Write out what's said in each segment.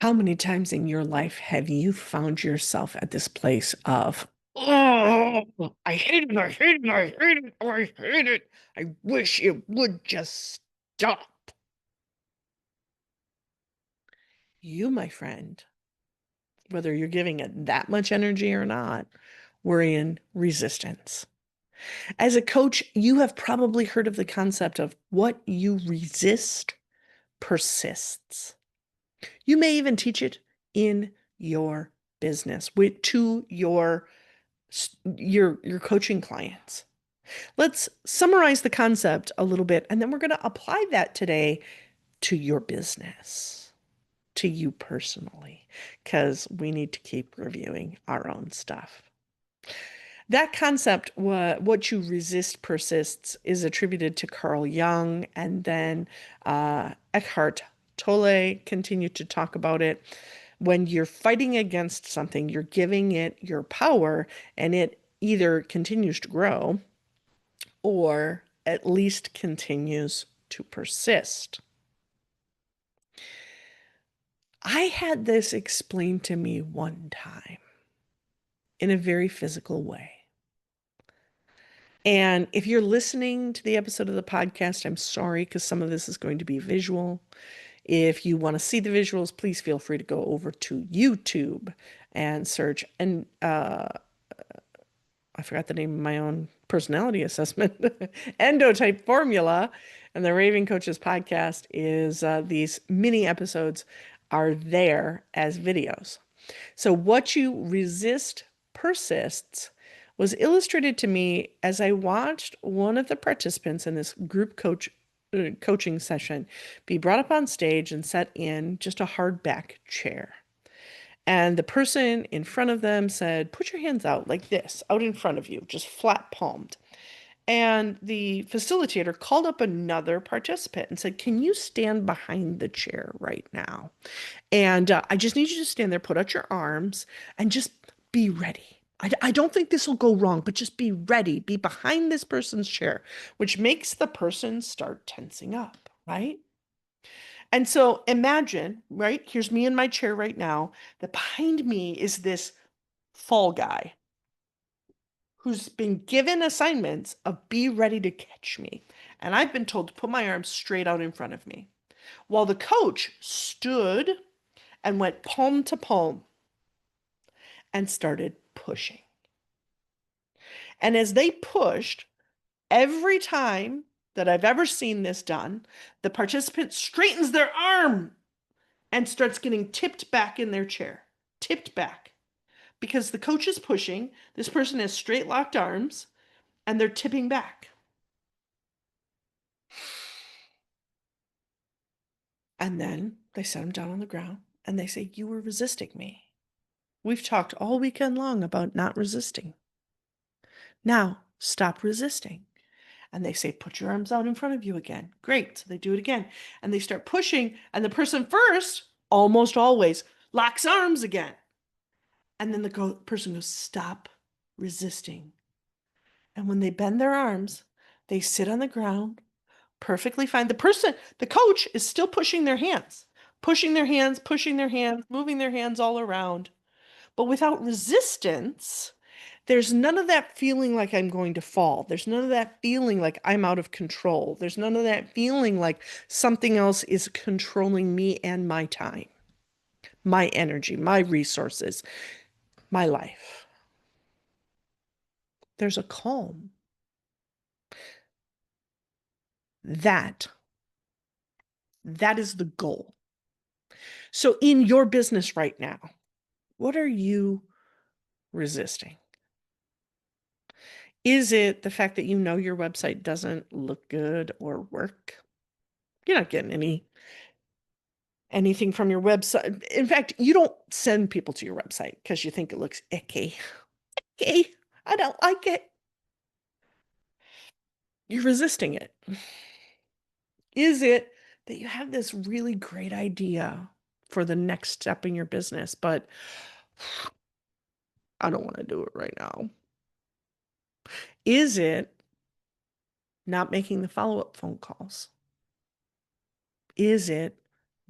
How many times in your life have you found yourself at this place of, oh, I hate it, I hate it, I hate it, oh, I hate it. I wish it would just stop. You, my friend, whether you're giving it that much energy or not, we're in resistance. As a coach, you have probably heard of the concept of what you resist persists. You may even teach it in your business to your coaching clients. Let's summarize the concept a little bit, and then we're going to apply that today to your business, to you personally, because we need to keep reviewing our own stuff. That concept, what you resist persists, is attributed to Carl Jung, and then Eckhart Tolle continued to talk about it. When you're fighting against something, you're giving it your power, and it either continues to grow or at least continues to persist. I had this explained to me one time in a very physical way. And if you're listening to the episode of the podcast, I'm sorry because some of this is going to be visual. If you want to see the visuals, please feel free to go over to YouTube and search. And I forgot the name of my own personality assessment, Endotype Formula. And the Raving Coaches podcast is these mini episodes are there as videos. So what you resist persists was illustrated to me as I watched one of the participants in this group coaching session be brought up on stage and set in just a hardback chair. And the person in front of them said, put your hands out like this, out in front of you, just flat palmed. And the facilitator called up another participant and said, can you stand behind the chair right now? And I just need you to stand there, put out your arms, and just be ready. I don't think this will go wrong, but just be ready. Be behind this person's chair, which makes the person start tensing up, right? And so imagine, right? Here's me in my chair right now, that behind me is this fall guy who's been given assignments of be ready to catch me. And I've been told to put my arms straight out in front of me. While the coach stood and went palm to palm and started pushing. And as they pushed, every time that I've ever seen this done, the participant straightens their arm and starts getting tipped back in their chair, tipped back. Because the coach is pushing, this person has straight locked arms, and they're tipping back. And then they set them down on the ground and they say, you were resisting me. We've talked all weekend long about not resisting. Now, stop resisting. And they say, put your arms out in front of you again. Great. So they do it again. And they start pushing. And the person first, almost always, locks arms again. And then the person goes, stop resisting. And when they bend their arms, they sit on the ground perfectly fine. The coach is still pushing their hands, pushing their hands, pushing their hands, moving their hands all around. But without resistance, there's none of that feeling like I'm going to fall. There's none of that feeling like I'm out of control. There's none of that feeling like something else is controlling me and my time, my energy, my resources, my life. There's a calm. That, that is the goal. So in your business right now, what are you resisting? Is it the fact that you know your website doesn't look good or work? You're not getting anything from your website. In fact, you don't send people to your website because you think it looks icky. Icky. I don't like it. You're resisting it. Is it that you have this really great idea for the next step in your business, but I don't want to do it right now? Is it not making the follow-up phone calls? Is it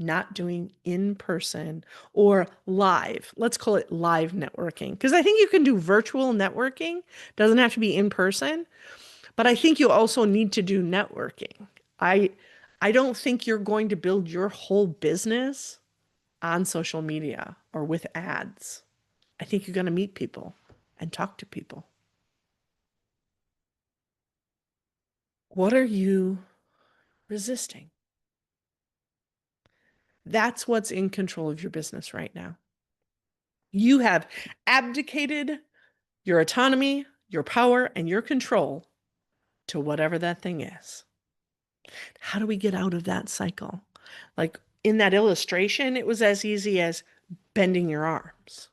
not doing in person or live. Let's call it live networking because I think you can do virtual networking, doesn't have to be in person, but I think you also need to do networking. I I don't think you're going to build your whole business on social media or with ads. I think you're going to meet people and talk to people. What are you resisting? That's what's in control of your business right now. You have abdicated your autonomy, your power, and your control to whatever that thing is. How do we get out of that cycle? Like in that illustration, it was as easy as bending your arms.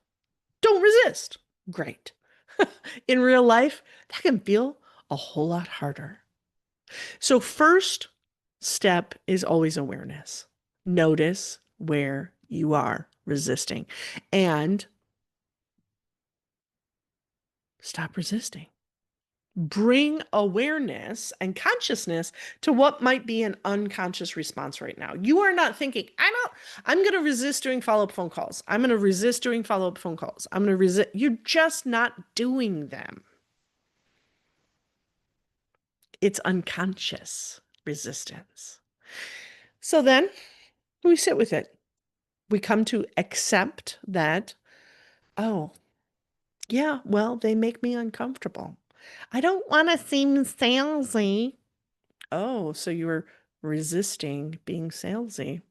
Don't resist. Great. In real life, that can feel a whole lot harder. So, first step is always awareness. Notice where you are resisting and stop resisting. Bring awareness and consciousness to what might be an unconscious response right now. You are not thinking, I'm going to resist doing follow-up phone calls. I'm going to resist doing follow-up phone calls. I'm going to resist. You're just not doing them. It's unconscious resistance. So then we sit with it. We come to accept that, oh, yeah, well, they make me uncomfortable. I don't want to seem salesy. Oh, so you were resisting being salesy.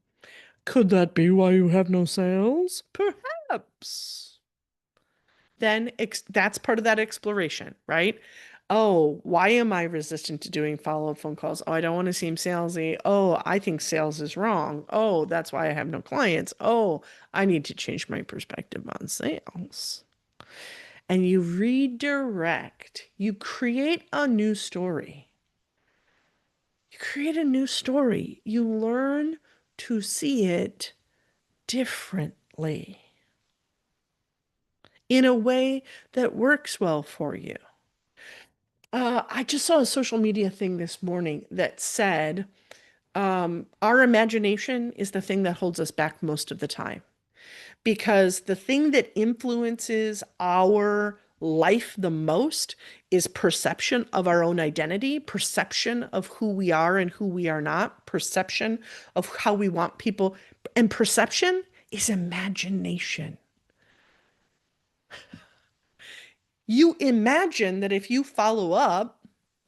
Could that be why you have no sales? Perhaps. Then that's part of that exploration, right? Oh, why am I resistant to doing follow-up phone calls? Oh, I don't want to seem salesy. Oh, I think sales is wrong. Oh, that's why I have no clients. Oh, I need to change my perspective on sales. And you redirect, you create a new story. You create a new story. You learn to see it differently in a way that works well for you. I just saw a social media thing this morning that said, our imagination is the thing that holds us back most of the time. Because the thing that influences our life the most is perception of our own identity, perception of who we are and who we are not, perception of how we want people, and perception is imagination. You imagine that if you follow up,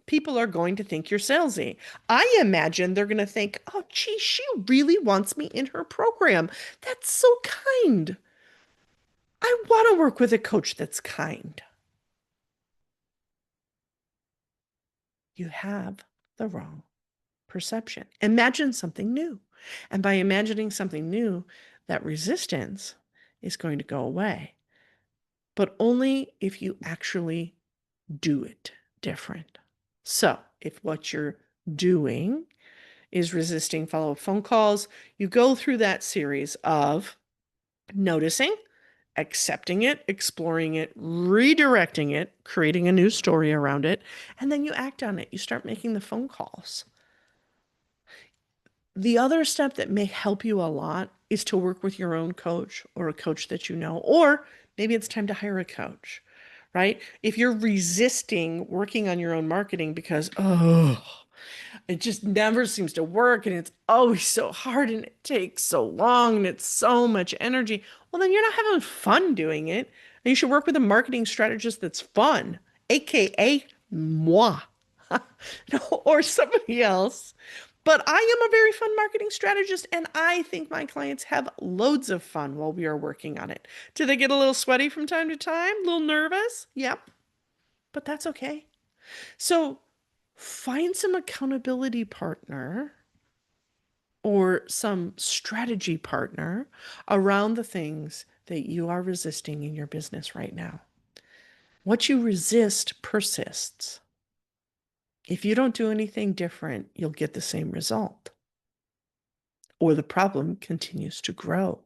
people are going to think you're salesy. I imagine they're going to think, oh, gee, she really wants me in her program. That's so kind. I want to work with a coach that's kind. You have the wrong perception. Imagine something new. And by imagining something new, that resistance is going to go away. But only if you actually do it different. So if what you're doing is resisting follow-up phone calls, you go through that series of noticing, accepting it, exploring it, redirecting it, creating a new story around it, and then you act on it. You start making the phone calls. The other step that may help you a lot is to work with your own coach or a coach that you know, or maybe it's time to hire a coach, right? If you're resisting working on your own marketing because, oh, it just never seems to work and it's always so hard and it takes so long and it's so much energy. Well, then you're not having fun doing it. And you should work with a marketing strategist that's fun, aka moi, or somebody else. But I am a very fun marketing strategist, and I think my clients have loads of fun while we are working on it. Do they get a little sweaty from time to time? A little nervous? Yep. But that's okay. So find some accountability partner or some strategy partner around the things that you are resisting in your business right now. What you resist persists. If you don't do anything different, you'll get the same result, or the problem continues to grow.